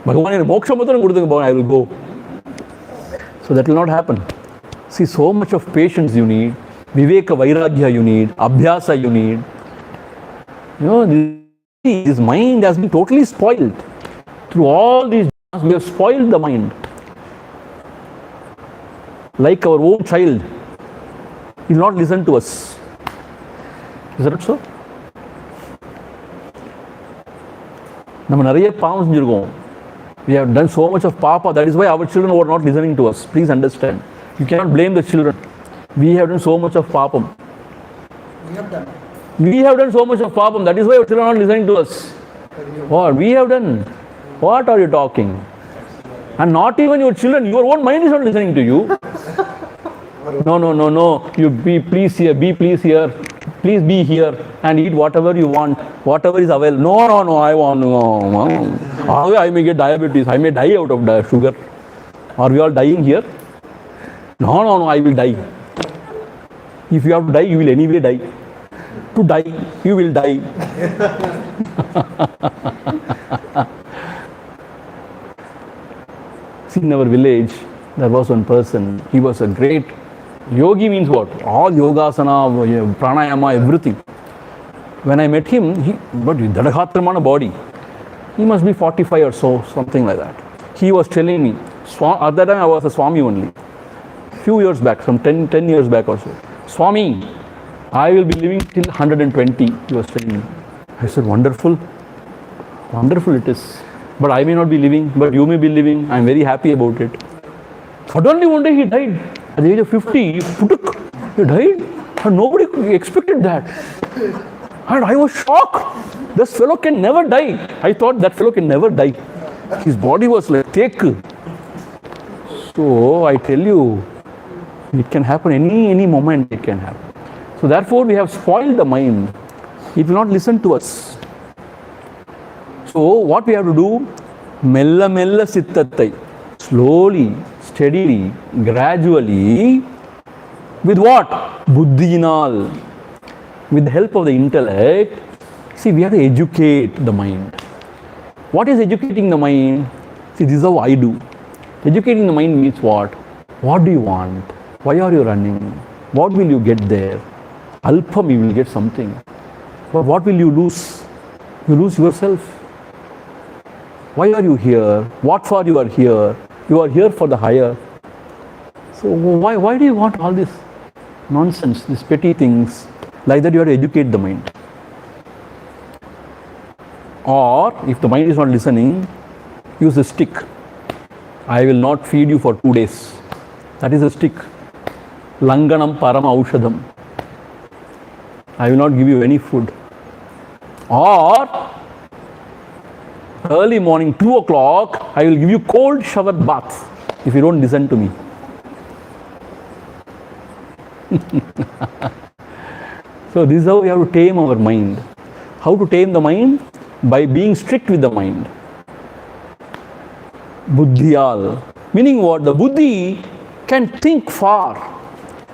Bhagavan, moksha matram kuduthenga, I will go. So that will not happen. See, so much of patience you need, viveka vairagya you need, abhyasa you need. You know, this mind has been totally spoiled. Through all these jhanas, we have spoiled the mind. Like our own child, he will not listen to us. Is that so? We have done so much of papa, that is why our children were not listening to us. Please understand. You cannot blame the children. We have done so much of papam. We have done so much of papam, that is why our children are not listening to us. What? We have done. What are you talking? And not even your children, your own mind is not listening to you. No. You please here, please be here and eat whatever you want, whatever is available. No, I want, no. I may get diabetes, I may die out of sugar. Are we all dying here? No, I will die. If you have to die, you will anyway die. To die, you will die. See, in our village, there was one person. He was a great yogi. Means what? All yogasana, pranayama, everything. When I met him, but with Dadakhatramana body, he must be 45 or so, something like that. He was telling me, at that time I was a Swami only. Few years back, some 10 years back or so. Swami, I will be living till 120, he was telling me. I said, wonderful. Wonderful it is. But I may not be living, but you may be living. I am very happy about it. Suddenly one day he died. At the age of 50, he died. And nobody expected that. And I was shocked. This fellow can never die. I thought that fellow can never die. His body was like thick. So I tell you, it can happen any moment it can happen. So therefore we have spoiled the mind. It will not listen to us. So what we have to do? Mella sittattai. Slowly, steadily, gradually. With what? Buddhinal. With the help of the intellect. See, we have to educate the mind. What is educating the mind? See, this is how I do. Educating the mind means what? What do you want? Why are you running? What will you get there? Alpam, you will get something. But what will you lose? You lose yourself. Why are you here? What for you are here? You are here for the higher. So why do you want all this nonsense, these petty things? Like that you have to educate the mind. Or if the mind is not listening, use a stick. I will not feed you for 2 days. That is a stick. Langanam parama aushadam. I will not give you any food. Or early morning, 2 o'clock, I will give you cold shower bath if you don't listen to me. So this is how we have to tame our mind. How to tame the mind? By being strict with the mind. Buddhiyal. Meaning what? The buddhi can think far.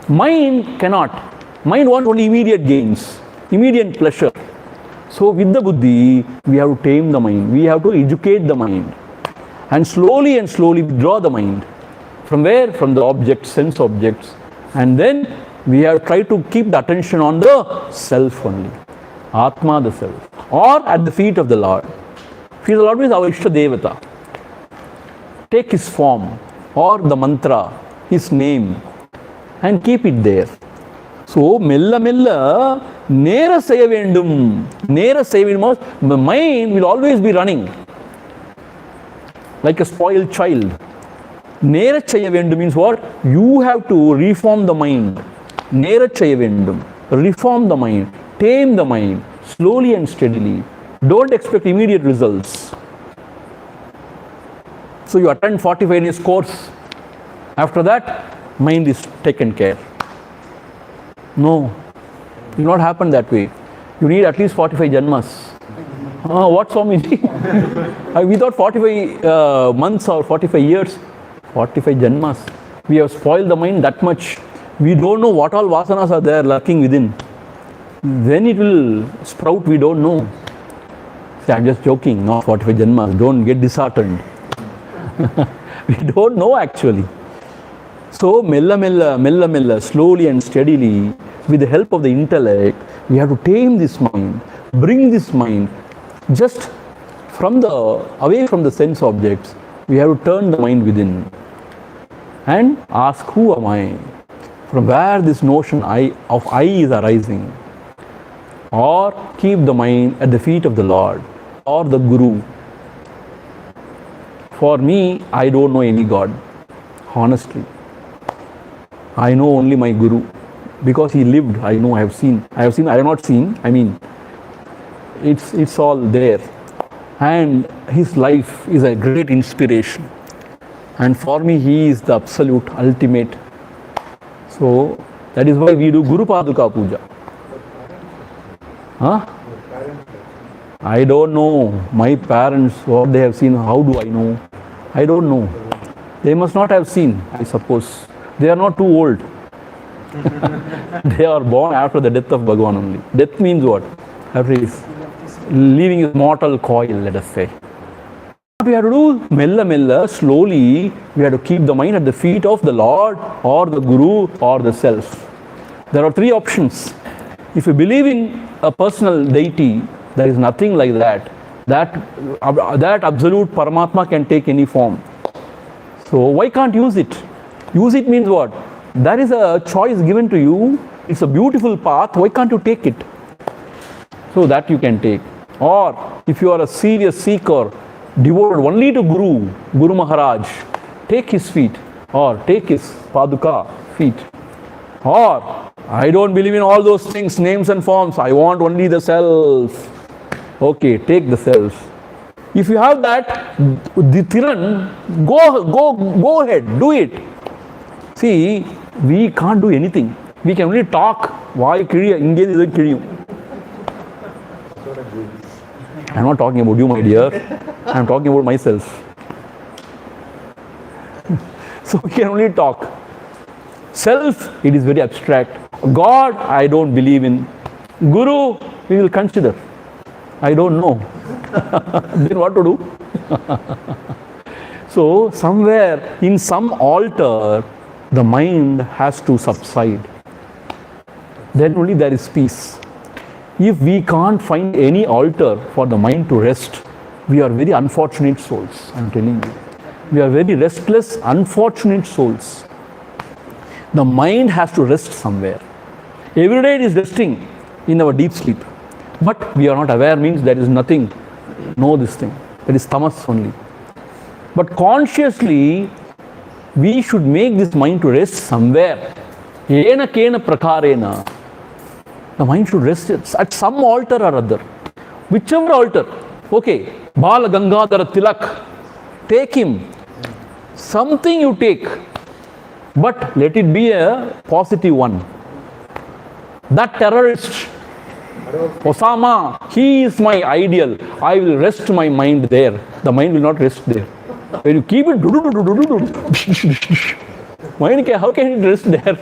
Mind cannot. Mind wants only immediate gains, immediate pleasure. So with the buddhi, we have to tame the mind. We have to educate the mind. And slowly withdraw the mind. From where? From the objects, sense objects. And then we have tried to keep the attention on the self only. Atma, the self. Or at the feet of the Lord. Feet of the Lord means our Ishta Devata. Take his form or the mantra, his name, and keep it there. So, mella nera seiya vendum. Nera seiya vendum. The mind will always be running. Like a spoiled child. Nerat cheyya vendum means what? You have to reform the mind. Nerat cheyya vendum. Reform the mind. Tame the mind. Slowly and steadily. Don't expect immediate results. So you attend 45 days course. After that, mind is taken care. No. It will not happen that way. You need at least 45 janmas. What Swamiji? Without 45 months or 45 years, 45 janmas. We have spoiled the mind that much. We don't know what all vasanas are there lurking within. When it will sprout, we don't know. See, I'm just joking, not 45 janmas. Don't get disheartened. We don't know actually. So, mella, slowly and steadily, with the help of the intellect, we have to tame this mind, bring this mind just away from the sense objects. We have to turn the mind within and ask, who am I? From where this notion of I is arising? Or keep the mind at the feet of the Lord or the Guru. For me, I don't know any God, honestly. I know only my Guru. Because he lived, I know, I have not seen, it's all there. And his life is a great inspiration. And for me, he is the absolute, ultimate. So, that is why we do Guru Paduka Puja. I don't know. My parents, what they have seen, how do I know? I don't know. They must not have seen, I suppose. They are not too old. They are born after the death of Bhagavan only. Death means what? After his leaving his mortal coil, let us say. What we have to do? Mella, slowly, we have to keep the mind at the feet of the Lord or the Guru or the Self. There are three options. If you believe in a personal deity, there is nothing like that. That absolute Paramatma can take any form. So why can't use it? Use it means what? There is a choice given to you. It's a beautiful path. Why can't you take it? So that you can take. Or if you are a serious seeker, devoted only to Guru Maharaj, take his feet or take his Paduka feet. Or I don't believe in all those things, names and forms. I want only the Self. Okay, take the Self. If you have that, the Thiran, go ahead, do it. See, we can't do anything. We can only talk. Why kiriya? Engage is a kiriya. I'm not talking about you, my dear. I'm talking about myself. So we can only talk. Self, it is very abstract. God, I don't believe in. Guru, we will consider. I don't know. Then what to do? So somewhere in some altar, the mind has to subside. Then only there is peace. If we can't find any altar for the mind to rest, we are very unfortunate souls, I'm telling you. We are very restless, unfortunate souls. The mind has to rest somewhere. Every day it is resting in our deep sleep. But we are not aware means there is nothing. Know this thing. There is tamas only. But consciously, we should make this mind to rest somewhere. Ena kena prakarena. The mind should rest at some altar or other. Whichever altar. Okay, Bala Gangadhara Tilak. Take him. Something you take. But let it be a positive one. That terrorist, Osama, he is my ideal. I will rest my mind there. The mind will not rest there. When you keep it, mind, how can it rest there?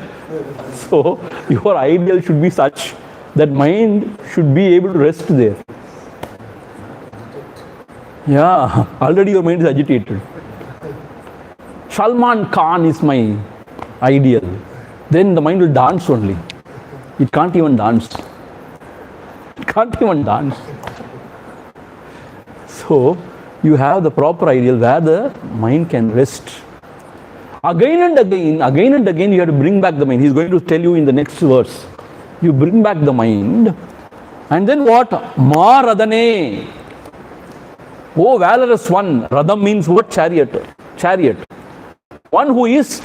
So, your ideal should be such that mind should be able to rest there. Yeah, already your mind is agitated. Salman Khan is my ideal. Then the mind will dance only. It can't even dance. It can't even dance. So, you have the proper ideal where the mind can rest. Again and again, you have to bring back the mind. He's going to tell you in the next verse. You bring back the mind. And then what? Ma Radane. Oh, valorous one. Radam means what? Chariot. Chariot. One who is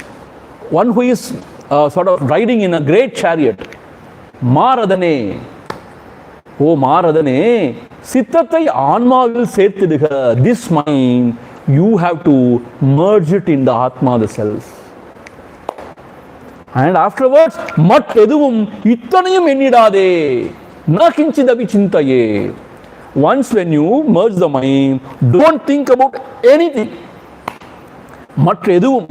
sort of riding in a great chariot. Maradane, O Maradane, Sittatai Anma will this mind, you have to merge it in the Atma, the self. And afterwards, Mat Eduvum Ittanayam Enidade, Nakinchidavi Chintaye. Once when you merge the mind, don't think about anything. Mat Eduvum,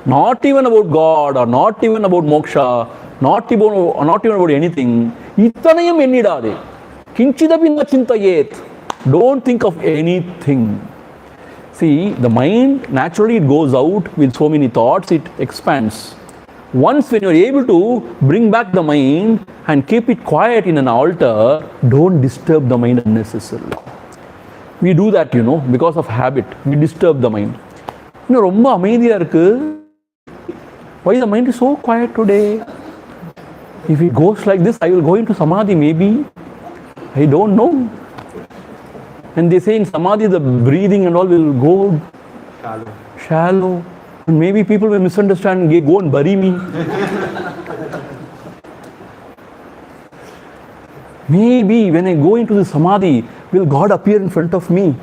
not even about God or not even about moksha, not even about anything. Ittanayam Enidade, Kinchidavi Nachintayet. Don't think of anything. See, the mind, naturally it goes out with so many thoughts, it expands. Once when you are able to bring back the mind and keep it quiet in an altar, don't disturb the mind unnecessarily. We do that, because of habit. We disturb the mind. Why the mind is so quiet today? If it goes like this, I will go into samadhi maybe. I don't know. And they say in samadhi, the breathing and all will go shallow. And maybe people will misunderstand, go and bury me. Maybe when I go into the samadhi, will God appear in front of me?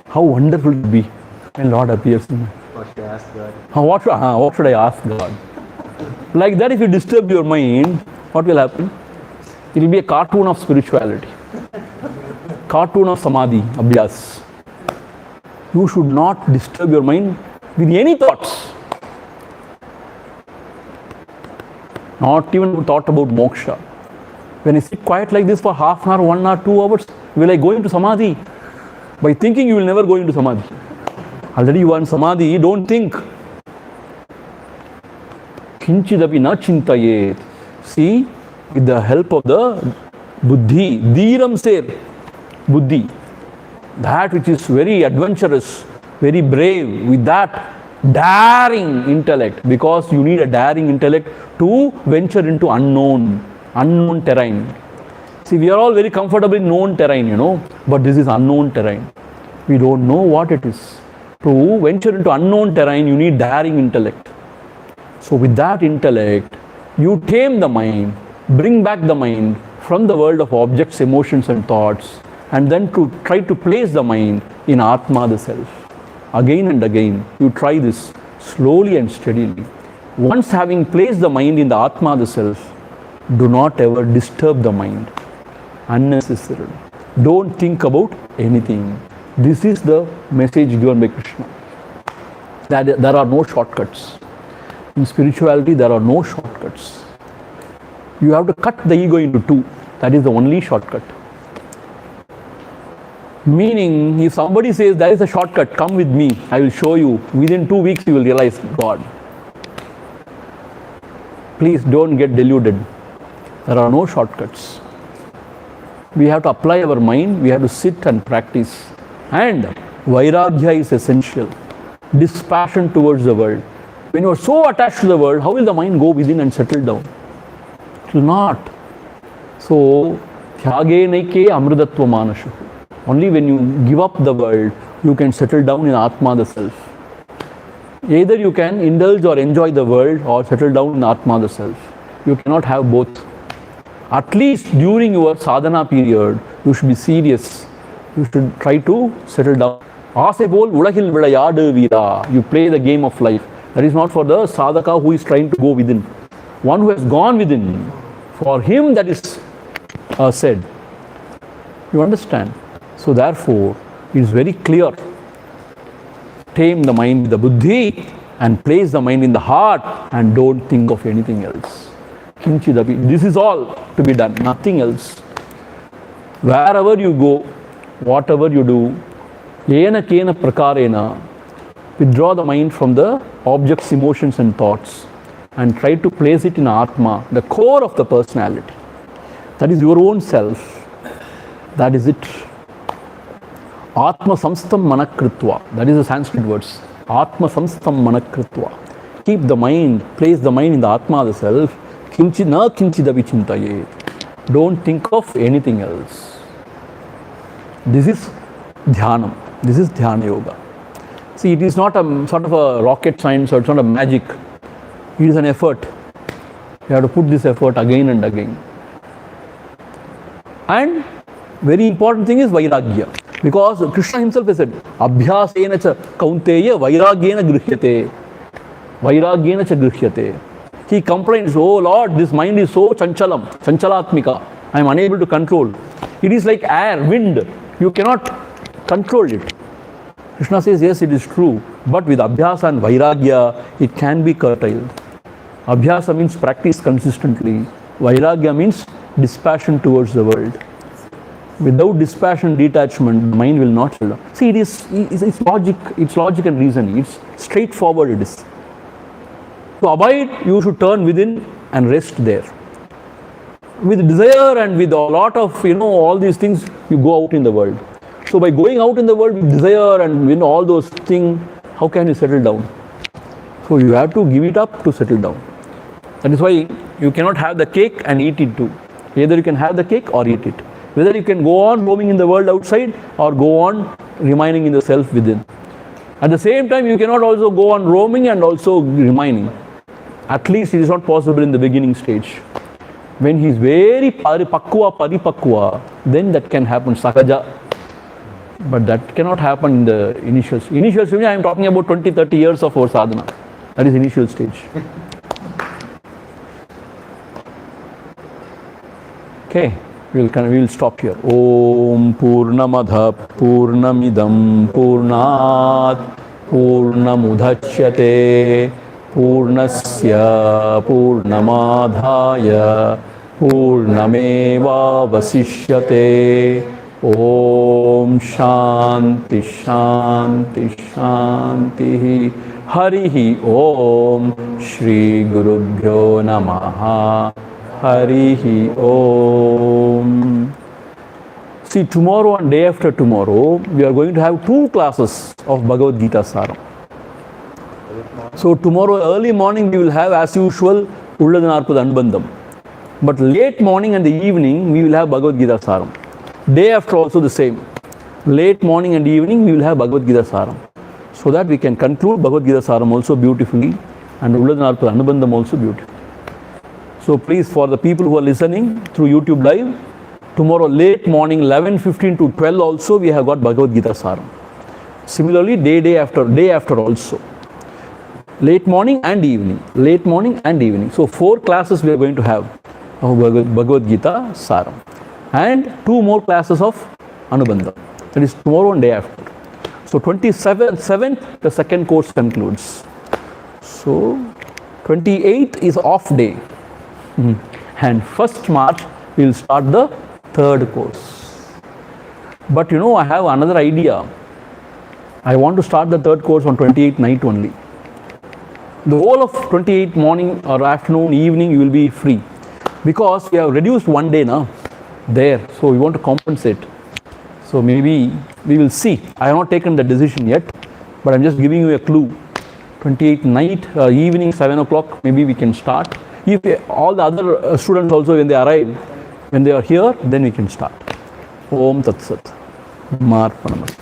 How wonderful it will be when Lord appears in me. What should I ask God? What should I ask God? Like that, if you disturb your mind, what will happen? It will be a cartoon of spirituality. Cartoon of samadhi, abhyas. You should not disturb your mind with any thoughts. Not even thought about moksha. When I sit quiet like this for half an hour, 1 hour, 2 hours, will I go into samadhi? By thinking, you will never go into samadhi. Already you are in samadhi, don't think. Kinchidapi na chintayet. See, with the help of the buddhi, dhiram ser, buddhi, that which is very adventurous, very brave, with that daring intellect, because you need a daring intellect to venture into unknown terrain. See, we are all very comfortable in known terrain, but this is unknown terrain. We don't know what it is. To venture into unknown terrain, you need daring intellect. So with that intellect, you tame the mind, bring back the mind from the world of objects, emotions and thoughts, and then to try to place the mind in Atma, the self. Again and again, you try this slowly and steadily. Once having placed the mind in the Atma, the self, do not ever disturb the mind unnecessarily. Don't think about anything. This is the message given by Krishna. That there are no shortcuts. In spirituality, there are no shortcuts. You have to cut the ego into two. That is the only shortcut. Meaning, if somebody says, there is a shortcut, come with me, I will show you. Within 2 weeks, you will realize God. Please don't get deluded. There are no shortcuts. We have to apply our mind, we have to sit and practice. And Vairagya is essential. Dispassion towards the world. When you are so attached to the world, how will the mind go within and settle down? It will not. So, Thyage Naike Amrudatva Manashu. Only when you give up the world, you can settle down in Atma, the self. Either you can indulge or enjoy the world or settle down in Atma, the self. You cannot have both. At least during your sadhana period, you should be serious. You should try to settle down. Asebol ulagil vilayadu veera. You play the game of life. That is not for the sadhaka who is trying to go within. One who has gone within, for him that is said. You understand? So therefore, it is very clear. Tame the mind with the buddhi and place the mind in the heart and don't think of anything else. Kinchidapi. This is all to be done, nothing else. Wherever you go, whatever you do, yena kena prakarena, withdraw the mind from the objects, emotions and thoughts and try to place it in Atma, the core of the personality. That is your own self. That is it. Atma samstam manakritva. That is the Sanskrit words. Atma samstam manakritva. Keep the mind, place the mind in the Atma, the self. Kinchi na kinchidapi chintaye. Don't think of anything else. This is dhyanam. This is dhyana yoga. See, it is not a sort of a rocket science, or it's not a magic. It is an effort. You have to put this effort again and again. And very important thing is vairagya. Because Krishna himself has said, Abhyasena cha kaunteya vairagyena grihyate. Vairagyena cha grihyate. He complains, oh Lord, this mind is so chanchalam, chanchalatmika. I am unable to control. It is like air, wind. You cannot control it. Krishna says, yes, it is true. But with abhyasa and vairagya, it can be curtailed. Abhyasa means practice consistently. Vairagya means dispassion towards the world. Without dispassion, detachment, the mind will not settle down. See, it's logic and reasoning. It's straightforward it is. To abide, you should turn within and rest there. With desire and with a lot of, all these things, you go out in the world. So by going out in the world with desire and all those things, how can you settle down? So you have to give it up to settle down. That is why you cannot have the cake and eat it too. Either you can have the cake or eat it. Whether you can go on roaming in the world outside or go on remaining in the self within. At the same time, you cannot also go on roaming and also remaining. At least it is not possible in the beginning stage. When he is very paripakwa, then that can happen, sakaja. But that cannot happen in the initial stage. Initial stage, I am talking about 20-30 years of our sadhana. That is initial stage. Okay, we will stop here. Om Purnamadha Purnamidam Purnat Purnamudachyate Purnasya Purnamadhaya Purnameva Vasishyate. Om Shanti Shanti Shanti. Harihi Om Shri Gurubhyo Namaha. Harihi Om. See, tomorrow and day after tomorrow, we are going to have 2 classes of Bhagavad Gita saram. So tomorrow early morning we will have as usual Ulladanarpada Anubandham. But late morning and the evening we will have Bhagavad Gita saram. Day after also the same. Late morning and evening we will have Bhagavad Gita saram. So that we can conclude Bhagavad Gita saram also beautifully and Ulladanarpada Anubandham also beautifully. So please, for the people who are listening through YouTube Live, tomorrow late morning 11:15 to 12 also we have got Bhagavad Gita saram. Similarly, day after also. Late morning and evening. Late morning and evening. So 4 classes we are going to have of Bhagavad Gita saram. And 2 more classes of Anubandha. That is tomorrow and day after. So 7th, the second course concludes. So 28th is off day. And 1st March we will start the 3rd course. But I have another idea. I want to start the 3rd course on 28th night only. The whole of 28th morning or afternoon, evening you will be free. Because we have reduced 1 day now there. So we want to compensate. So maybe we will see. I have not taken the decision yet. But I am just giving you a clue. 28th night, evening 7 o'clock, maybe we can start. If all the other students also, when they arrive, when they are here, then we can start. Om Tat Sat. Marpanamastu.